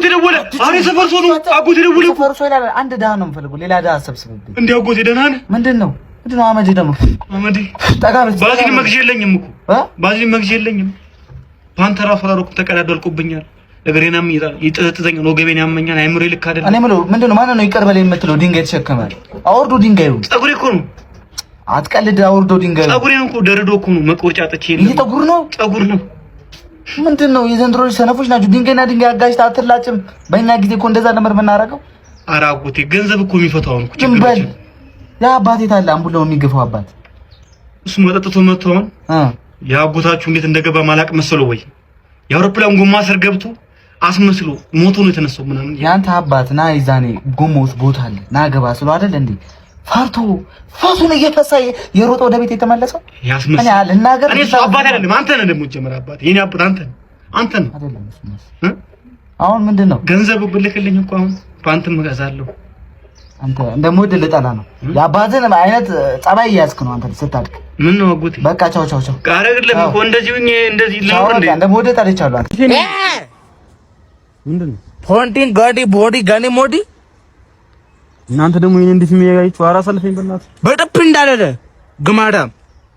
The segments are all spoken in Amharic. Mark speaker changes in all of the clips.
Speaker 1: አጎቴ ደወለ። አሬ ሰፈር ሰው ነው አጎቴ ደወለ።
Speaker 2: ሰፈር ሰው ይላል። አንድ ደሃ ነው የምፈልገው፣ ሌላ ደሃ አሰብስብብኝ።
Speaker 1: እንዴ አጎቴ ደህና ነህ?
Speaker 2: ምንድነው አመዴ ደግሞ
Speaker 1: አመዴ
Speaker 2: ጠጋብስ
Speaker 1: ባዚን መግዣ የለኝም እኮ ባዚን መግዣ የለኝም። ፓንተራ ፈራሩኩ ተቀዳደልኩብኛል። ነገሬናም ይጥጥዘኛ ነው ገቤን ያመኛል። አይምሮ ይልክ አይደል? እኔ ምለው ምንድነው ማን ነው ይቀር በላይ የምትለው? ድንጋይ ተሸከማል። አውርዶ ድንጋዩ ፀጉሬ እኮ ነው። አትቀልድ። አውርዶ ድንጋዩ ፀጉሬን እኮ ደርዶ እኮ ነው መቆርጫ ጥቼ የለም። ይሄ ፀጉር ነው ፀጉር ነው። ምንድነው የዘንድሮ ሰነፎች ናችሁ። ድንጋይና ድንጋይ አጋጭታ አትላጭም። በእኛ ጊዜ እኮ እንደዛ ነበር የምናረገው። ኧረ አጎቴ ገንዘብ እኮ የሚፈታው ነው ችግር። ያ አባቴ ታላ አምቡላው የሚገፋው አባት እሱ መጠጥቶ መጥተውን ያጎታችሁ እንዴት እንደገባ ማላቅ መስሎ ወይ የአውሮፕላን ጎማ ስር ገብቶ አስመስሎ ሞቶ ነው የተነሳው ምናምን። ያንተ አባት ና ይዛኔ ጎማውስ ቦታ አለ ና ገባ ስሎ አይደል እንዴ ፋርቶ ፋሱን እየፈሳ የሮጠ ወደ ቤት የተመለሰው ያስመስል። እኔ አልናገር። እኔ እሱ አባት አይደለም አንተ ነህ ደግሞ ጀመረ አባት የኔ አባት አንተ ነህ አይደለም እሱ። አሁን ምንድነው ገንዘብ ብልክልኝ እኮ አሁን ፓንትም እገዛለሁ። አንተ እንደምወድ ልጠላ ነው የአባትን አይነት ጸባይ ያስክ ነው አንተ ስታድግ። ምን ነው አጎቴ በቃ ቻው ቻው ቻው አይደለም እኮ እንደዚህ ሁኜ እንደዚህ ነው እንዴ እንደምወድ ጠልቻለሁ። አንተ ምንድነው ፖንቲን ጋዲ ቦዲ ጋኒ ሞዲ እናንተ ደግሞ ይሄን እንዴት የሚያያችሁ አራሳልፈኝ በእናትህ በጥፍ እንዳለደ ግማዳም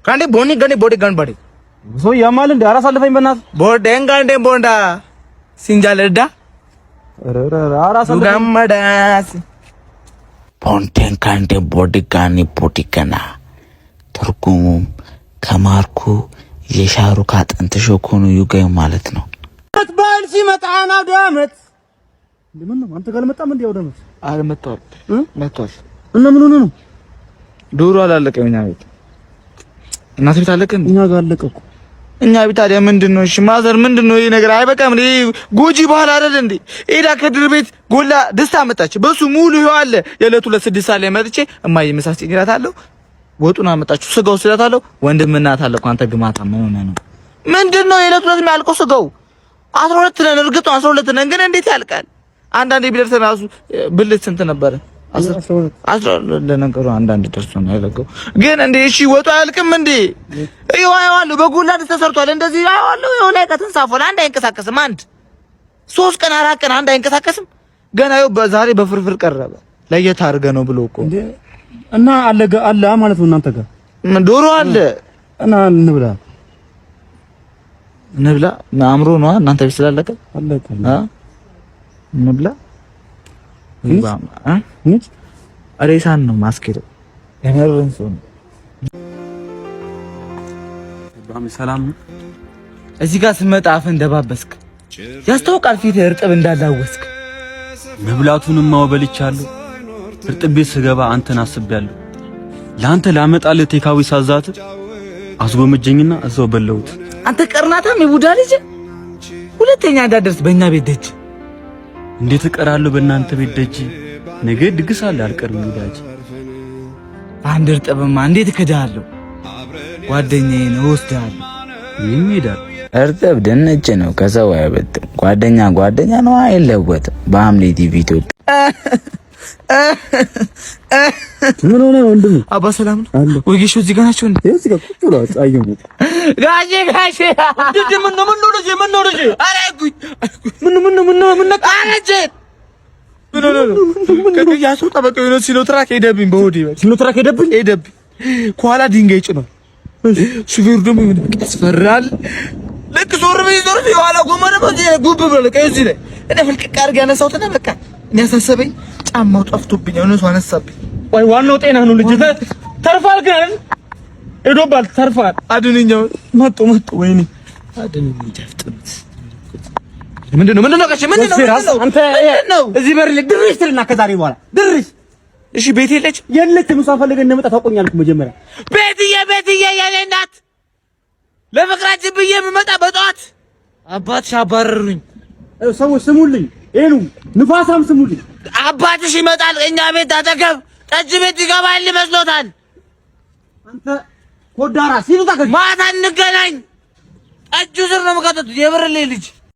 Speaker 1: ካንዴ ቦኒ ጋኒ ቦዲ ጋን ባዲ ሶ ያማል እንዴ አራሳልፈኝ በእናትህ ቦዴን ጋንዴ ቦንዳ ሲንጃለዳ አራሳልፈኝ ጋማዳስ ፖንቴን ካንዴ ቦዲ ጋኒ ቦዲ ጋና ትርጉሙም ከማርኩ የሻሩክ አጥንት ሾኮኑ ዩጋይ ማለት ነው። ባል ሲመጣ ነው ዳመት ለምን ነው አንተ ጋር መጣም እንዴ? ወደመት አልመጣው መጣሽ እና ምን ሆነ ነው? ዶሮ አላለቀም እኛ ቤት። እናት ቤት አለቀ እኛ ጋር አለቀቁ። እኛ ቤት ታዲያ ምንድነው? እሺ ማዘር ምንድነው ይሄ ነገር? አይበቃም እንዴ? ጎጂ ባህል አይደል እንዴ? ኤዳ ከድር ቤት ጎላ ደስታ መጣች። በሱ ሙሉ ይኸው አለ። የዕለቱ ለ6 ሰዓት ላይ መጥቼ እማዬ ምሳስ ይግራታለሁ ወጡን አመጣችሁ ስጋው ስለታለው ወንድም እናት አለ እኮ አንተ ግማታ ምን ሆነ ነው? ምንድነው የዕለቱ ዕለት የሚያልቀው ስጋው 12 ነን። እርግጥ 12 ነን ግን እንዴት ያልቃል? አንዳንዴ ቢደርሰን ራሱ ብልት ስንት ነበር? 12 ለነገሩ አንዳንድ ደርሶ ነው ያለቀው። ግን እንዴ እሺ ወጡ አያልቅም እንዴ? ይዋያዋለሁ በጉላ ተሰርቷል። እንደዚህ ይዋያዋለሁ። የሆነ ከተንሳፈለ አንድ አይንቀሳቀስም። አንድ 3 ቀን 4 ቀን አንድ አይንቀሳቀስም። ገና ይኸው በዛሬ በፍርፍር ቀረበ። ለየት አድርገህ ነው ብሎ እኮ እና አለ ማለት ነው። እናንተ ጋር ዶሮ አለ እና እንብላ አምሮ ነው እናንተ ቤት ስላለቀ አለቀ። እንብላ ሬሳን ነው ማስኬደው የመረን ሰው ነው። ሰላም እዚህ ጋር ስመጣ አፍ እንደባበስክ ያስታውቃል። ፊት እርጥብ እንዳላወስክ መብላቱንም ማወበልቻለሁ። እርጥብ ቤት ስገባ አንተን አስቤያለሁ። ለአንተ ላመጣልህ ቴካዊ ሳዛት አስጎመጀኝና እዛው በለውት። አንተ ቀርናታም የቡዳ ልጅ ሁለተኛ እንዳደርስ በእኛ ቤት ደጅ። እንዴት እቀራለሁ በእናንተ ቤት ደጅ? ነገ ድግስ አለ አልቀርም ልጅ። አንድ እርጥብማ እንዴት እከዳለሁ? ጓደኛዬ ነው ወስዳለሁ። ይሄዳል። እርጥብ ድንች ነው ከሰው አይበልጥም። ጓደኛ ነው አይለወጥም። በሐምሌ ቲቪ ኢትዮጵያ ምን ሆነ ወንድም? አባ ሰላም ነው ወይ? ጌሾ እዚህ ጋር ናቸው እንዴ? እዚህ ጋር ቁጭ ብለው አጣየው ጋሼ ምን ነው ልጅ? አረ ጉድ ምን ነቃ አረጀ ምን ያሱ ጠበቀ ነው። ሲኖትራክ ሄደብኝ በሆዴ ሲኖትራክ ሄደብኝ ከኋላ ድንጋይ ጭኗል። ሹፌሩ ደግሞ ምን ያስፈራል። ልክ ዞር የኋላ ጎማ ደግሞ ጉብ ብሎ ለቀ እዚህ ላይ እኔ ፍልቅቅ አድርጌ ያነሳሁትና በቃ እኔ ያሳሰበኝ ጫማው ጠፍቶብኝ እነሱ አነሳብኝ። ወይ ዋናው ጤና ነው ልጅ ተርፋል። ግን ሄዶባል ተርፋል። አድንኛው መጡ ወይኔ አድንኝ ተፍጥሩት። ምንድነው ቀሽ ምንድነው አንተ ነው እዚህ በር ላይ ድርሽ ትልና ከዛሬ በኋላ ድርሽ። እሺ ቤት የለችም እሷ ፈልገን እንደመጣ ታውቆኛል እኮ መጀመሪያ ቤትዬ የኔ እናት ለፍቅራችን ብዬ የምመጣ በጠዋት አባትሽ አባረሩኝ። ሰዎች ስሙልኝ ኤሉ ንፋሳም ስሙልኝ። አባትሽ ይመጣል እኛ ቤት አጠገብ ጠጅ ቤት ይገባል ይመስሎታል? አንተ ኮዳራ ሲሉታ ማታ እንገናኝ። ጠጁ ስር ነው የምከተቱት የብርሌ ልጅ